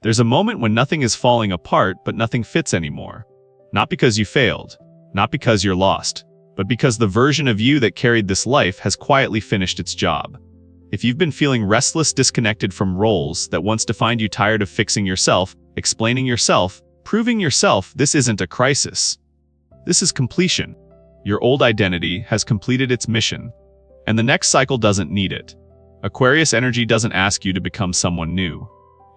There's a moment when nothing is falling apart, but nothing fits anymore. Not because you failed, not because you're lost, but because the version of you that carried this life has quietly finished its job. If you've been feeling restless, disconnected from roles that once defined you, tired of fixing yourself, explaining yourself, proving yourself, this isn't a crisis. This is completion. Your old identity has completed its mission, and the next cycle doesn't need it. Aquarius energy doesn't ask you to become someone new.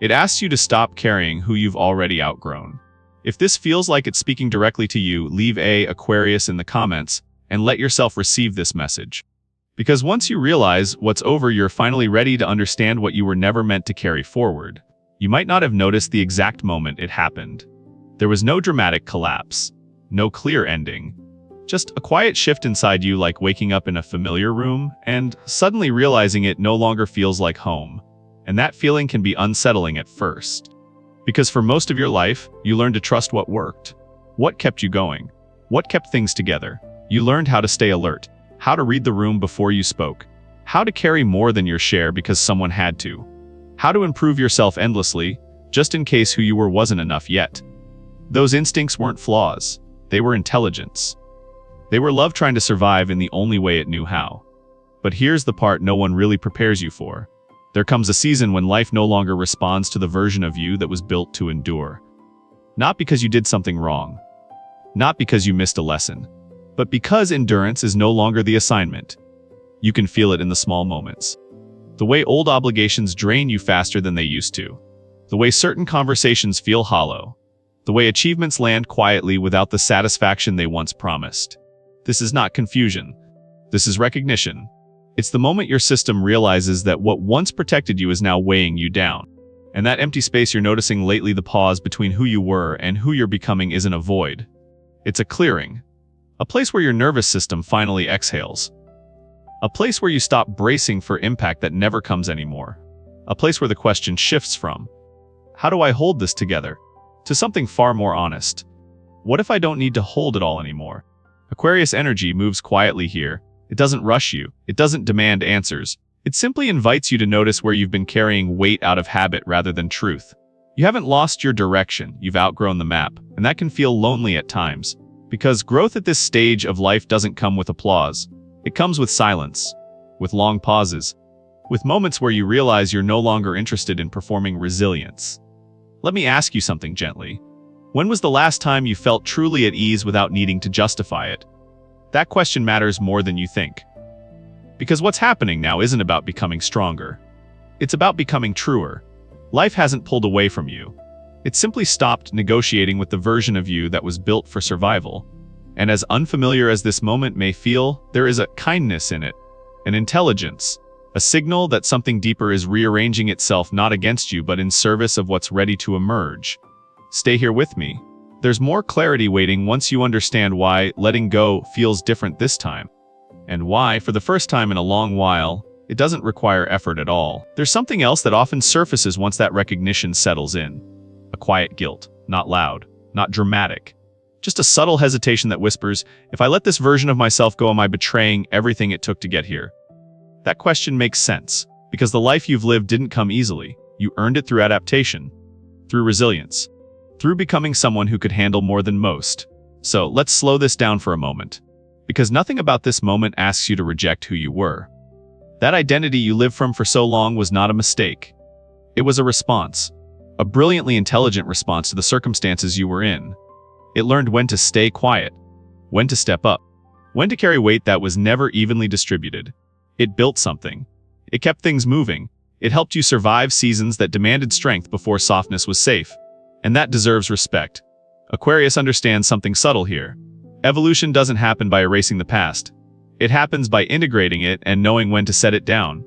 It asks you to stop carrying who you've already outgrown. If this feels like it's speaking directly to you, leave Aquarius in the comments and let yourself receive this message. Because once you realize what's over, you're finally ready to understand what you were never meant to carry forward. You might not have noticed the exact moment it happened. There was no dramatic collapse, no clear ending. Just a quiet shift inside you, like waking up in a familiar room and suddenly realizing it no longer feels like home. And that feeling can be unsettling at first. Because for most of your life, you learned to trust what worked. What kept you going? What kept things together? You learned how to stay alert, how to read the room before you spoke, how to carry more than your share because someone had to, how to improve yourself endlessly, just in case who you were wasn't enough yet. Those instincts weren't flaws, they were intelligence. They were love trying to survive in the only way it knew how. But here's the part no one really prepares you for. There comes a season when life no longer responds to the version of you that was built to endure. Not because you did something wrong, not because you missed a lesson, but because endurance is no longer the assignment. You can feel it in the small moments. The way old obligations drain you faster than they used to. The way certain conversations feel hollow. The way achievements land quietly without the satisfaction they once promised. This is not confusion. This is recognition. It's the moment your system realizes that what once protected you is now weighing you down. And that empty space you're noticing lately, the pause between who you were and who you're becoming, isn't a void. It's a clearing. A place where your nervous system finally exhales. A place where you stop bracing for impact that never comes anymore. A place where the question shifts from, how do I hold this together, to something far more honest. What if I don't need to hold it all anymore? Aquarius energy moves quietly here. It doesn't rush you. It doesn't demand answers. It simply invites you to notice where you've been carrying weight out of habit rather than truth. You haven't lost your direction. You've outgrown the map, and that can feel lonely at times. Because growth at this stage of life doesn't come with applause. It comes with silence, with long pauses, with moments where you realize you're no longer interested in performing resilience. Let me ask you something gently. When was the last time you felt truly at ease without needing to justify it? That question matters more than you think. Because what's happening now isn't about becoming stronger. It's about becoming truer. Life hasn't pulled away from you. It simply stopped negotiating with the version of you that was built for survival. And as unfamiliar as this moment may feel, there is a kindness in it, an intelligence, a signal that something deeper is rearranging itself, not against you but in service of what's ready to emerge. Stay here with me. There's more clarity waiting once you understand why letting go feels different this time. And why, for the first time in a long while, it doesn't require effort at all. There's something else that often surfaces once that recognition settles in. A quiet guilt, not loud, not dramatic. Just a subtle hesitation that whispers, if I let this version of myself go, am I betraying everything it took to get here? That question makes sense, because the life you've lived didn't come easily. You earned it through adaptation, through resilience, through becoming someone who could handle more than most. So let's slow this down for a moment, because nothing about this moment asks you to reject who you were. That identity you lived from for so long was not a mistake. It was a response, a brilliantly intelligent response to the circumstances you were in. It learned when to stay quiet, when to step up, when to carry weight that was never evenly distributed. It built something. It kept things moving. It helped you survive seasons that demanded strength before softness was safe. And that deserves respect. Aquarius understands something subtle here. Evolution doesn't happen by erasing the past. It happens by integrating it and knowing when to set it down.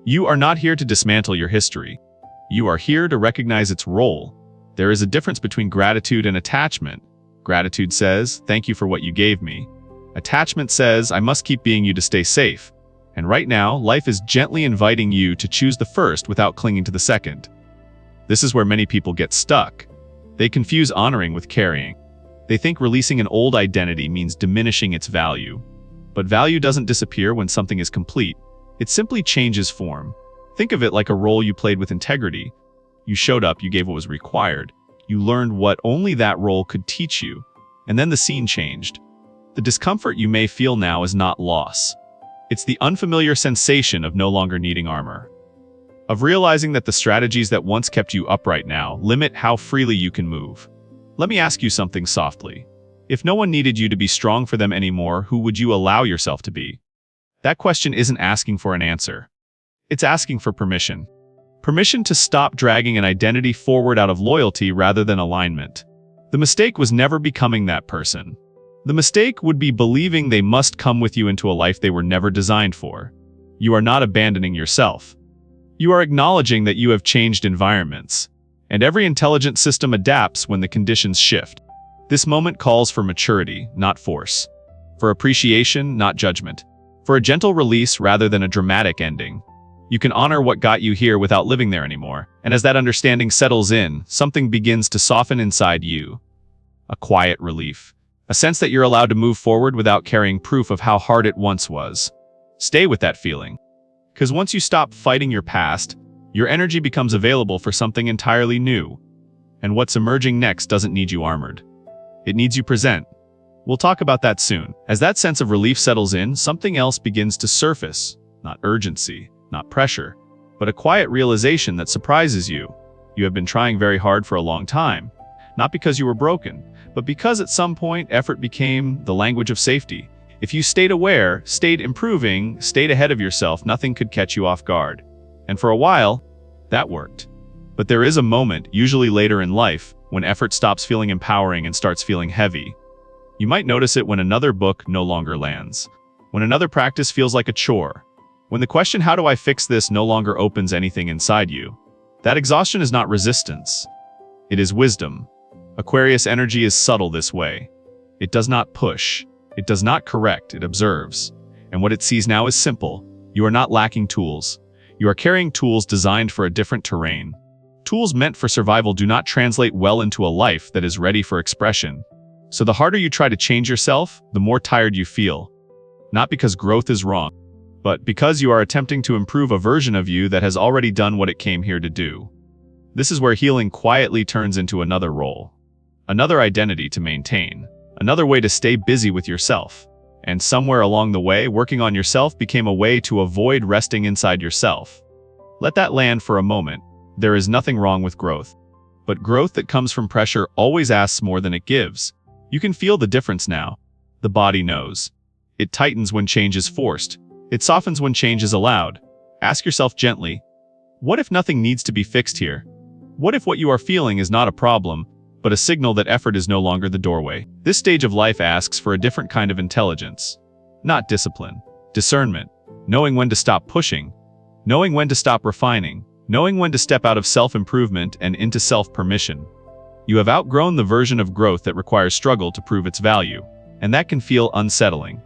You are not here to dismantle your history. You are here to recognize its role. There is a difference between gratitude and attachment. Gratitude says, thank you for what you gave me. Attachment says, I must keep being you to stay safe. And right now, life is gently inviting you to choose the first without clinging to the second. This is where many people get stuck. They confuse honoring with carrying. They think releasing an old identity means diminishing its value. But value doesn't disappear when something is complete. It simply changes form. Think of it like a role you played with integrity. You showed up, you gave what was required. You learned what only that role could teach you. And then the scene changed. The discomfort you may feel now is not loss. It's the unfamiliar sensation of no longer needing armor. Of realizing that the strategies that once kept you upright now limit how freely you can move. Let me ask you something softly. If no one needed you to be strong for them anymore, who would you allow yourself to be? That question isn't asking for an answer. It's asking for permission. Permission to stop dragging an identity forward out of loyalty rather than alignment. The mistake was never becoming that person. The mistake would be believing they must come with you into a life they were never designed for. You are not abandoning yourself. You are acknowledging that you have changed environments, and every intelligent system adapts when the conditions shift. This moment calls for maturity, not force. For appreciation, not judgment. For a gentle release rather than a dramatic ending. You can honor what got you here without living there anymore, and as that understanding settles in, something begins to soften inside you. A quiet relief. A sense that you're allowed to move forward without carrying proof of how hard it once was. Stay with that feeling. Because once you stop fighting your past, your energy becomes available for something entirely new. And what's emerging next doesn't need you armored. It needs you present. We'll talk about that soon. As that sense of relief settles in, something else begins to surface. Not urgency, not pressure, but a quiet realization that surprises you. You have been trying very hard for a long time. Not because you were broken, but because at some point effort became the language of safety. If you stayed aware, stayed improving, stayed ahead of yourself, nothing could catch you off guard. And for a while, that worked. But there is a moment, usually later in life, when effort stops feeling empowering and starts feeling heavy. You might notice it when another book no longer lands. When another practice feels like a chore. When the question, how do I fix this, no longer opens anything inside you. That exhaustion is not resistance. It is wisdom. Aquarius energy is subtle this way. It does not push. It does not correct. It observes. And what it sees now is simple. You are not lacking tools. You are carrying tools designed for a different terrain. Tools meant for survival do not translate well into a life that is ready for expression. So the harder you try to change yourself, the more tired you feel. Not because growth is wrong, but because you are attempting to improve a version of you that has already done what it came here to do. This is where healing quietly turns into another role. Another identity to maintain. Another way to stay busy with yourself. And somewhere along the way, working on yourself became a way to avoid resting inside yourself. Let that land for a moment. There is nothing wrong with growth. But growth that comes from pressure always asks more than it gives. You can feel the difference now. The body knows. It tightens when change is forced. It softens when change is allowed. Ask yourself gently, what if nothing needs to be fixed here? What if what you are feeling is not a problem, but a signal that effort is no longer the doorway? This stage of life asks for a different kind of intelligence. Not discipline. Discernment. Knowing when to stop pushing. Knowing when to stop refining. Knowing when to step out of self-improvement and into self-permission. You have outgrown the version of growth that requires struggle to prove its value, and that can feel unsettling.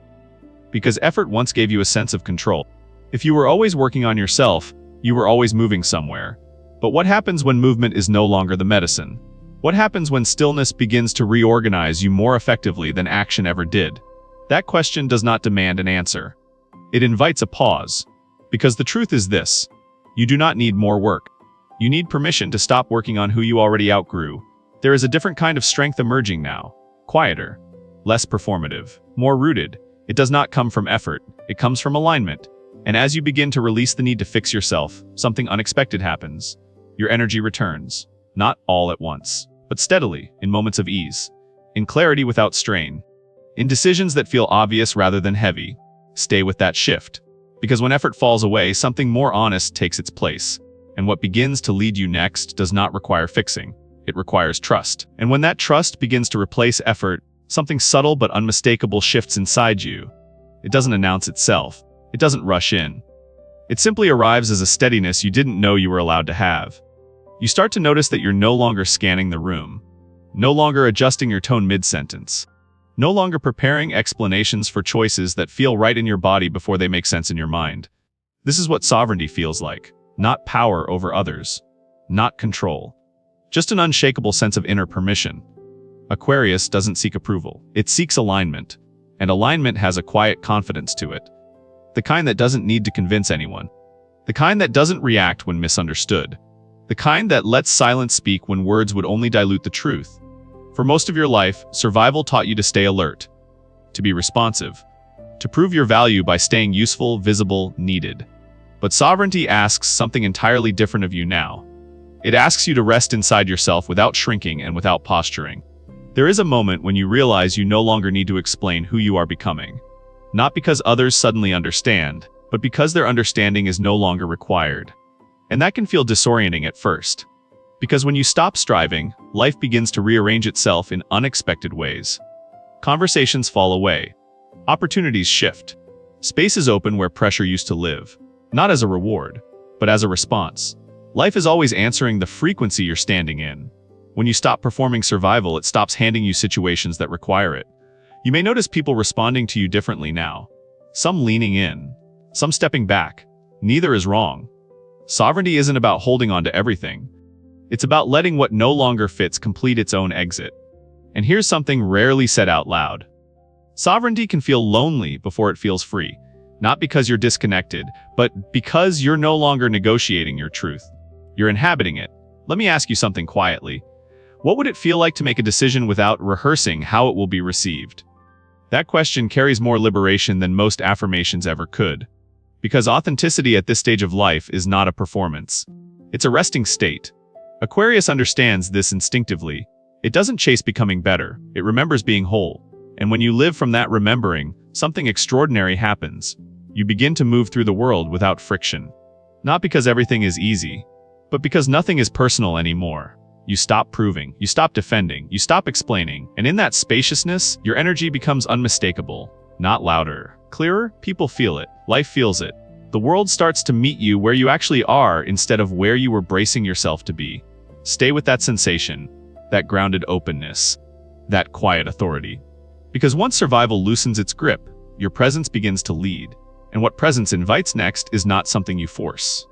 Because effort once gave you a sense of control. If you were always working on yourself, you were always moving somewhere. But what happens when movement is no longer the medicine? What happens when stillness begins to reorganize you more effectively than action ever did? That question does not demand an answer. It invites a pause. Because the truth is this. You do not need more work. You need permission to stop working on who you already outgrew. There is a different kind of strength emerging now. Quieter. Less performative. More rooted. It does not come from effort. It comes from alignment. And as you begin to release the need to fix yourself, something unexpected happens. Your energy returns. Not all at once, but steadily, in moments of ease. In clarity without strain. In decisions that feel obvious rather than heavy. Stay with that shift. Because when effort falls away, something more honest takes its place. And what begins to lead you next does not require fixing. It requires trust. And when that trust begins to replace effort, something subtle but unmistakable shifts inside you. It doesn't announce itself. It doesn't rush in. It simply arrives as a steadiness you didn't know you were allowed to have. You start to notice that you're no longer scanning the room. No longer adjusting your tone mid-sentence. No longer preparing explanations for choices that feel right in your body before they make sense in your mind. This is what sovereignty feels like. Not power over others. Not control. Just an unshakable sense of inner permission. Aquarius doesn't seek approval. It seeks alignment. And alignment has a quiet confidence to it. The kind that doesn't need to convince anyone. The kind that doesn't react when misunderstood. The kind that lets silence speak when words would only dilute the truth. For most of your life, survival taught you to stay alert, to be responsive, to prove your value by staying useful, visible, needed. But sovereignty asks something entirely different of you now. It asks you to rest inside yourself without shrinking and without posturing. There is a moment when you realize you no longer need to explain who you are becoming. Not because others suddenly understand, but because their understanding is no longer required. And that can feel disorienting at first. Because when you stop striving, life begins to rearrange itself in unexpected ways. Conversations fall away. Opportunities shift. Spaces open where pressure used to live. Not as a reward, but as a response. Life is always answering the frequency you're standing in. When you stop performing survival, it stops handing you situations that require it. You may notice people responding to you differently now. Some leaning in, some stepping back. Neither is wrong. Sovereignty isn't about holding on to everything. It's about letting what no longer fits complete its own exit. And here's something rarely said out loud. Sovereignty can feel lonely before it feels free. Not because you're disconnected, but because you're no longer negotiating your truth. You're inhabiting it. Let me ask you something quietly. What would it feel like to make a decision without rehearsing how it will be received? That question carries more liberation than most affirmations ever could. Because authenticity at this stage of life is not a performance. It's a resting state. Aquarius understands this instinctively. It doesn't chase becoming better, it remembers being whole. And when you live from that remembering, something extraordinary happens. You begin to move through the world without friction. Not because everything is easy, but because nothing is personal anymore. You stop proving, you stop defending, you stop explaining, and in that spaciousness, your energy becomes unmistakable. Not louder, clearer, people feel it, life feels it. The world starts to meet you where you actually are instead of where you were bracing yourself to be. Stay with that sensation, that grounded openness, that quiet authority. Because once survival loosens its grip, your presence begins to lead. And what presence invites next is not something you force.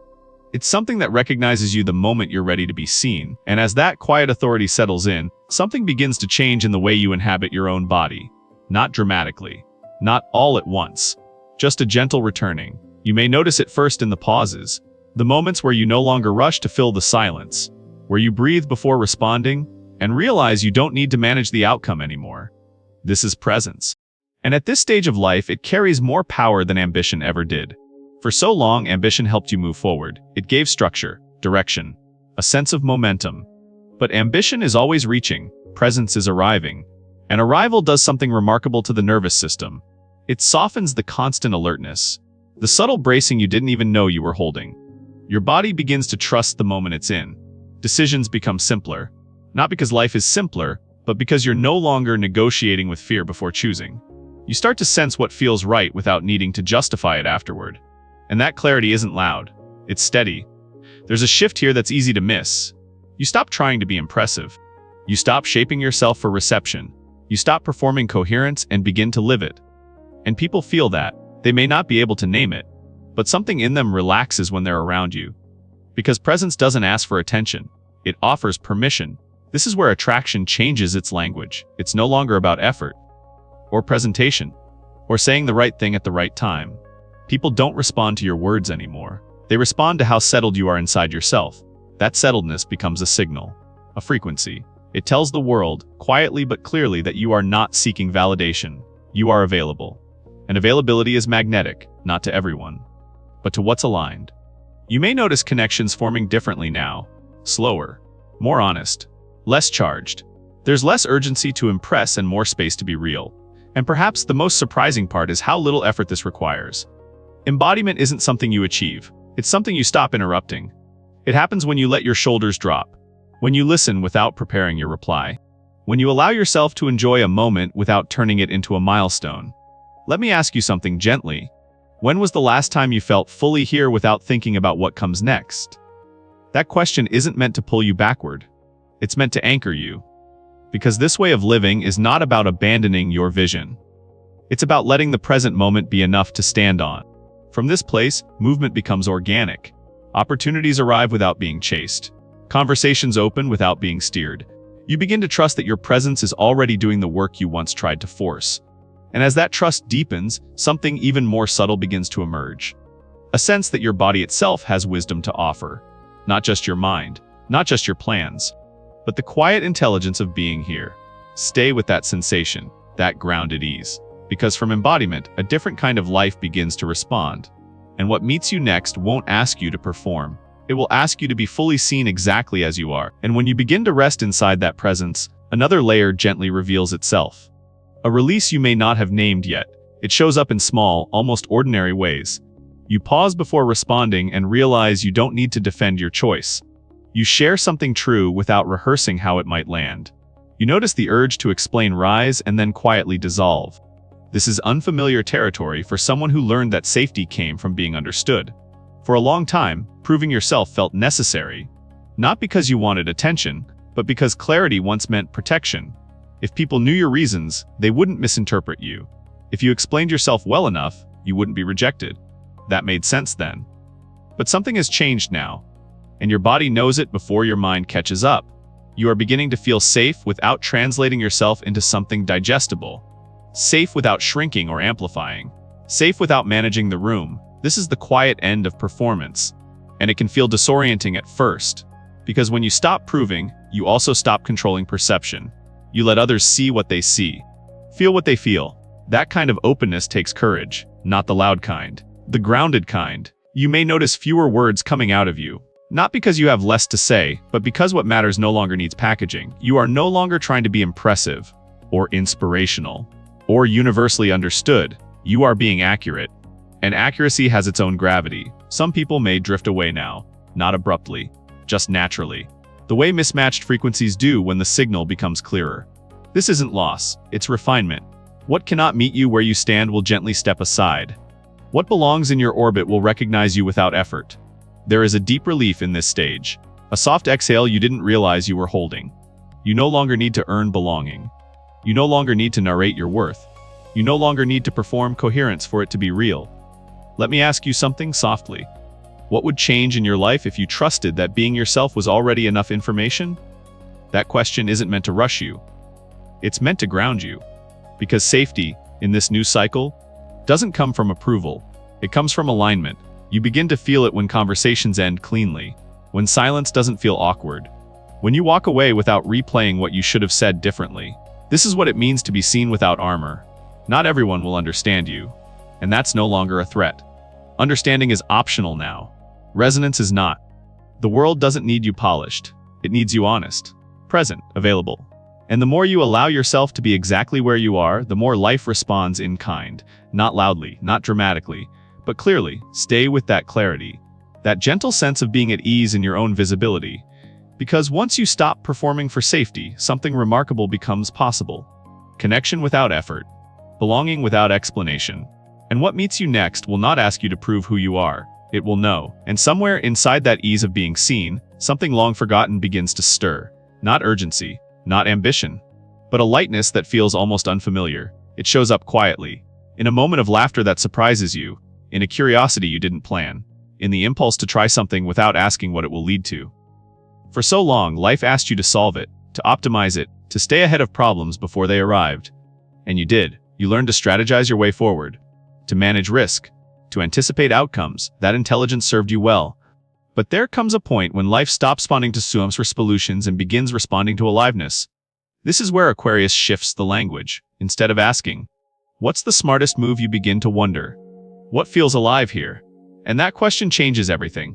It's something that recognizes you the moment you're ready to be seen. And as that quiet authority settles in, something begins to change in the way you inhabit your own body. Not dramatically. Not all at once. Just a gentle returning. You may notice it first in the pauses. The moments where you no longer rush to fill the silence. Where you breathe before responding, and realize you don't need to manage the outcome anymore. This is presence. And at this stage of life, it carries more power than ambition ever did. For so long, ambition helped you move forward. It gave structure, direction, a sense of momentum. But ambition is always reaching, presence is arriving. And arrival does something remarkable to the nervous system. It softens the constant alertness, the subtle bracing you didn't even know you were holding. Your body begins to trust the moment it's in. Decisions become simpler. Not because life is simpler, but because you're no longer negotiating with fear before choosing. You start to sense what feels right without needing to justify it afterward. And that clarity isn't loud. It's steady. There's a shift here that's easy to miss. You stop trying to be impressive. You stop shaping yourself for reception. You stop performing coherence and begin to live it. And people feel that. They may not be able to name it, but something in them relaxes when they're around you. Because presence doesn't ask for attention. It offers permission. This is where attraction changes its language. It's no longer about effort, or presentation, or saying the right thing at the right time. People don't respond to your words anymore. They respond to how settled you are inside yourself. That settledness becomes a signal, a frequency. It tells the world, quietly but clearly, that you are not seeking validation. You are available. And availability is magnetic, not to everyone, but to what's aligned. You may notice connections forming differently now. Slower, more honest, less charged. There's less urgency to impress and more space to be real. And perhaps the most surprising part is how little effort this requires. Embodiment isn't something you achieve. It's something you stop interrupting. It happens when you let your shoulders drop. When you listen without preparing your reply. When you allow yourself to enjoy a moment without turning it into a milestone. Let me ask you something gently. When was the last time you felt fully here without thinking about what comes next? That question isn't meant to pull you backward. It's meant to anchor you. Because this way of living is not about abandoning your vision. It's about letting the present moment be enough to stand on. From this place, movement becomes organic. Opportunities arrive without being chased. Conversations open without being steered. You begin to trust that your presence is already doing the work you once tried to force. And as that trust deepens, something even more subtle begins to emerge. A sense that your body itself has wisdom to offer. not just your mind, not just your plans, but the quiet intelligence of being here. Stay with that sensation, that grounded ease, because from embodiment, a different kind of life begins to respond. And what meets you next won't ask you to perform. It will ask you to be fully seen exactly as you are. And when you begin to rest inside that presence, another layer gently reveals itself. A release you may not have named yet. It shows up in small, almost ordinary ways. You pause before responding and realize you don't need to defend your choice. You share something true without rehearsing how it might land. You notice the urge to explain rise and then quietly dissolve. This is unfamiliar territory for someone who learned that safety came from being understood. For a long time, proving yourself felt necessary, not because you wanted attention, but because clarity once meant protection. If people knew your reasons, they wouldn't misinterpret you. If you explained yourself well enough, you wouldn't be rejected. That made sense then. But something has changed now, and your body knows it before your mind catches up. You are beginning to feel safe without translating yourself into something digestible. Safe without shrinking or amplifying. Safe without managing the room. This is the quiet end of performance. And it can feel disorienting at first. Because when you stop proving, you also stop controlling perception. You let others see what they see. Feel what they feel. That kind of openness takes courage, not the loud kind. The grounded kind. You may notice fewer words coming out of you. Not because you have less to say, but because what matters no longer needs packaging. You are no longer trying to be impressive, or inspirational, or universally understood. You are being accurate. And accuracy has its own gravity. Some people may drift away now, not abruptly, just naturally. The way mismatched frequencies do when the signal becomes clearer. This isn't loss, it's refinement. What cannot meet you where you stand will gently step aside. What belongs in your orbit will recognize you without effort. There is a deep relief in this stage, a soft exhale you didn't realize you were holding. You no longer need to earn belonging. You no longer need to narrate your worth. You no longer need to perform coherence for it to be real. Let me ask you something softly. What would change in your life if you trusted that being yourself was already enough information? That question isn't meant to rush you. It's meant to ground you. Because safety, in this new cycle, doesn't come from approval. It comes from alignment. You begin to feel it when conversations end cleanly, when silence doesn't feel awkward, when you walk away without replaying what you should have said differently. This is what it means to be seen without armor. Not everyone will understand you, and that's no longer a threat. Understanding is optional now. Resonance is not. The world doesn't need you polished. It needs you honest, present, available. And the more you allow yourself to be exactly where you are, the more life responds in kind, not loudly, not dramatically, but clearly. Stay with that clarity, that gentle sense of being at ease in your own visibility. Because once you stop performing for safety, something remarkable becomes possible. Connection without effort, belonging without explanation. And what meets you next will not ask you to prove who you are. It will know. And somewhere inside that ease of being seen, something long forgotten begins to stir. Not urgency, not ambition, but a lightness that feels almost unfamiliar. It shows up quietly, in a moment of laughter that surprises you, in a curiosity you didn't plan, in the impulse to try something without asking what it will lead to. For so long, life asked you to solve it, to optimize it, to stay ahead of problems before they arrived. And you did. You learned to strategize your way forward, to manage risk, to anticipate outcomes. That intelligence served you well. But there comes a point when life stops responding to sums for solutions and begins responding to aliveness. This is where Aquarius shifts the language. Instead of asking, "What's the smartest move?" you begin to wonder, "What feels alive here?" And that question changes everything.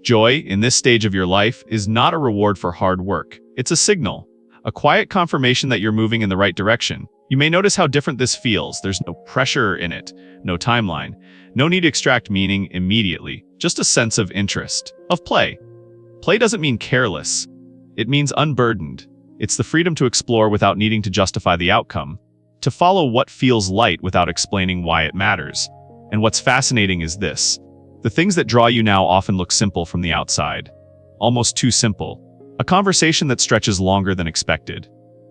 Joy, in this stage of your life, is not a reward for hard work. It's a signal, a quiet confirmation that you're moving in the right direction. You may notice how different this feels. There's no pressure in it, no timeline, no need to extract meaning immediately, just a sense of interest, of play. Play doesn't mean careless. It means unburdened. It's the freedom to explore without needing to justify the outcome, to follow what feels light without explaining why it matters. And what's fascinating is this. The things that draw you now often look simple from the outside. Almost too simple. A conversation that stretches longer than expected.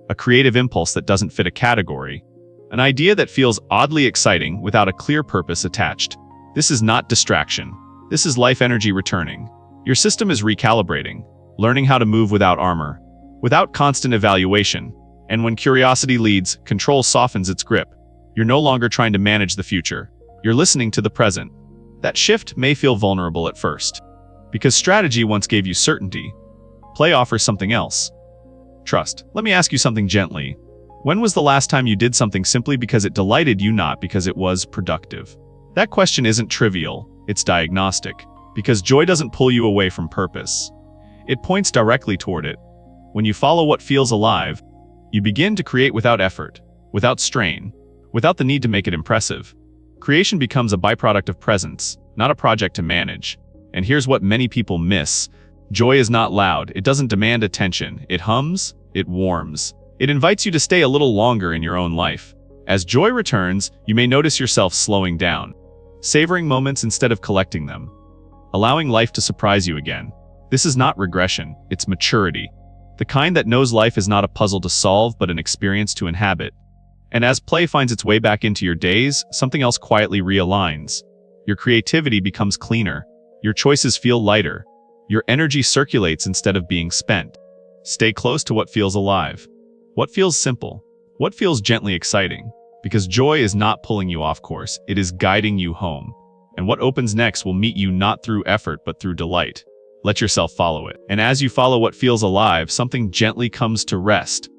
A creative impulse that doesn't fit a category. An idea that feels oddly exciting without a clear purpose attached. This is not distraction. This is life energy returning. Your system is recalibrating, learning how to move without armor, without constant evaluation. And when curiosity leads, control softens its grip. You're no longer trying to manage the future. You're listening to the present. That shift may feel vulnerable at first. Because strategy once gave you certainty. Play offers something else. Trust. Let me ask you something gently. When was the last time you did something simply because it delighted you, not because it was productive? That question isn't trivial, it's diagnostic. Because joy doesn't pull you away from purpose. It points directly toward it. When you follow what feels alive, you begin to create without effort, without strain, without the need to make it impressive. Creation becomes a byproduct of presence, not a project to manage. And here's what many people miss. Joy is not loud, it doesn't demand attention. It hums, it warms. It invites you to stay a little longer in your own life. As joy returns, you may notice yourself slowing down, savoring moments instead of collecting them, allowing life to surprise you again. This is not regression, it's maturity. The kind that knows life is not a puzzle to solve, but an experience to inhabit. And as play finds its way back into your days, something else quietly realigns. Your creativity becomes cleaner. Your choices feel lighter. Your energy circulates instead of being spent. Stay close to what feels alive. What feels simple? What feels gently exciting? Because joy is not pulling you off course, it is guiding you home. And what opens next will meet you not through effort but through delight. Let yourself follow it. And as you follow what feels alive, something gently comes to rest.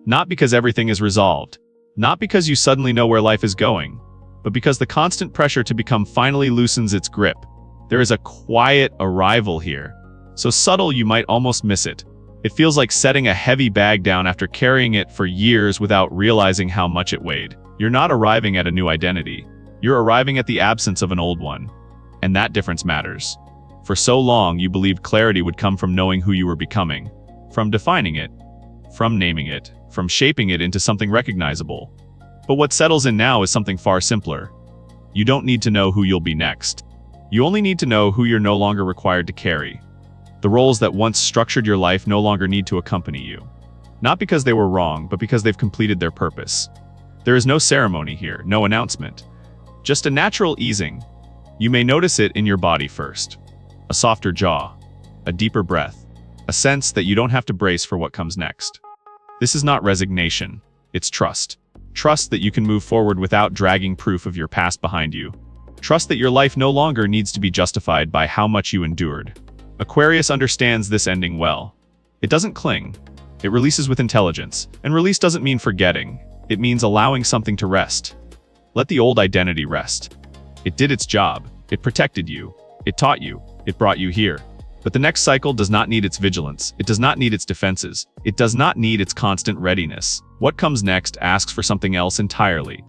Not because everything is resolved. Not because you suddenly know where life is going. But because the constant pressure to become finally loosens its grip. There is a quiet arrival here. So subtle you might almost miss it. It feels like setting a heavy bag down after carrying it for years without realizing how much it weighed. You're not arriving at a new identity. You're arriving at the absence of an old one. And that difference matters. For so long, you believed clarity would come from knowing who you were becoming, from defining it, from naming it, from shaping it into something recognizable. But what settles in now is something far simpler. You don't need to know who you'll be next. You only need to know who you're no longer required to carry. The roles that once structured your life no longer need to accompany you. Not because they were wrong, but because they've completed their purpose. There is no ceremony here, no announcement. Just a natural easing. You may notice it in your body first. A softer jaw, a deeper breath, a sense that you don't have to brace for what comes next. This is not resignation, it's trust. Trust that you can move forward without dragging proof of your past behind you. Trust that your life no longer needs to be justified by how much you endured. Aquarius understands this ending well. It doesn't cling. It releases with intelligence. And release doesn't mean forgetting. It means allowing something to rest. Let the old identity rest. It did its job. It protected you. It taught you. It brought you here. But the next cycle does not need its vigilance. It does not need its defenses. It does not need its constant readiness. What comes next asks for something else entirely.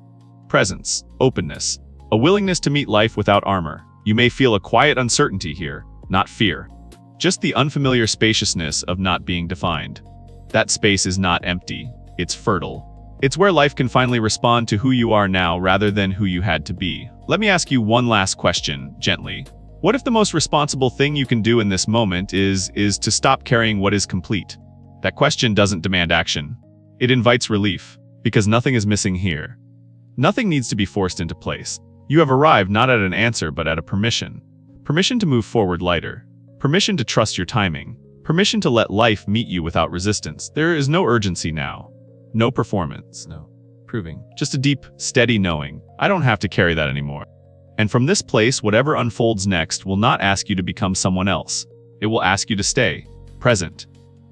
Presence, openness, a willingness to meet life without armor. You may feel a quiet uncertainty here, not fear. Just the unfamiliar spaciousness of not being defined. That space is not empty, it's fertile. It's where life can finally respond to who you are now rather than who you had to be. Let me ask you one last question, gently. What if the most responsible thing you can do in this moment is to stop carrying what is complete? That question doesn't demand action. It invites relief, because nothing is missing here. Nothing needs to be forced into place. You have arrived not at an answer but at a permission. Permission to move forward lighter. Permission to trust your timing. Permission to let life meet you without resistance. There is no urgency now. No performance. No proving. Just a deep, steady knowing. I don't have to carry that anymore. And from this place, whatever unfolds next will not ask you to become someone else. It will ask you to stay present,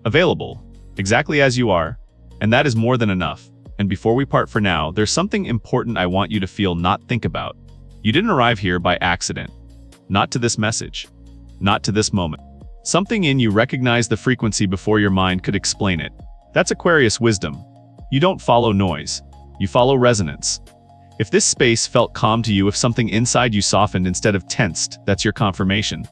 available, exactly as you are. And that is more than enough. And before we part for now, there's something important I want you to feel, not think about. You didn't arrive here by accident. Not to this message. Not to this moment. Something in you recognized the frequency before your mind could explain it. That's Aquarius wisdom. You don't follow noise. You follow resonance. If this space felt calm to you, if something inside you softened instead of tensed, that's your confirmation.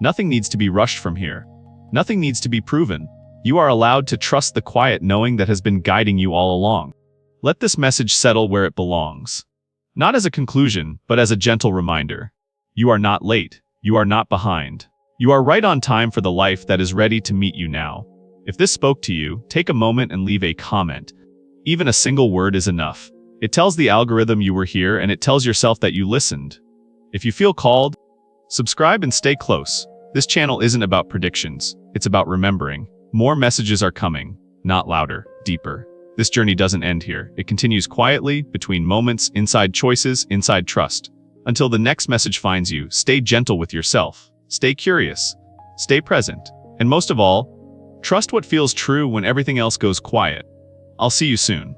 Nothing needs to be rushed from here. Nothing needs to be proven. You are allowed to trust the quiet knowing that has been guiding you all along. Let this message settle where it belongs. Not as a conclusion, but as a gentle reminder. You are not late. You are not behind. You are right on time for the life that is ready to meet you now. If this spoke to you, take a moment and leave a comment. Even a single word is enough. It tells the algorithm you were here, and it tells yourself that you listened. If you feel called, subscribe and stay close. This channel isn't about predictions. It's about remembering. More messages are coming, not louder, deeper. This journey doesn't end here. It continues quietly, between moments, inside choices, inside trust. Until the next message finds you, stay gentle with yourself. Stay curious. stay present, and most of all, trust what feels true when everything else goes quiet. I'll see you soon.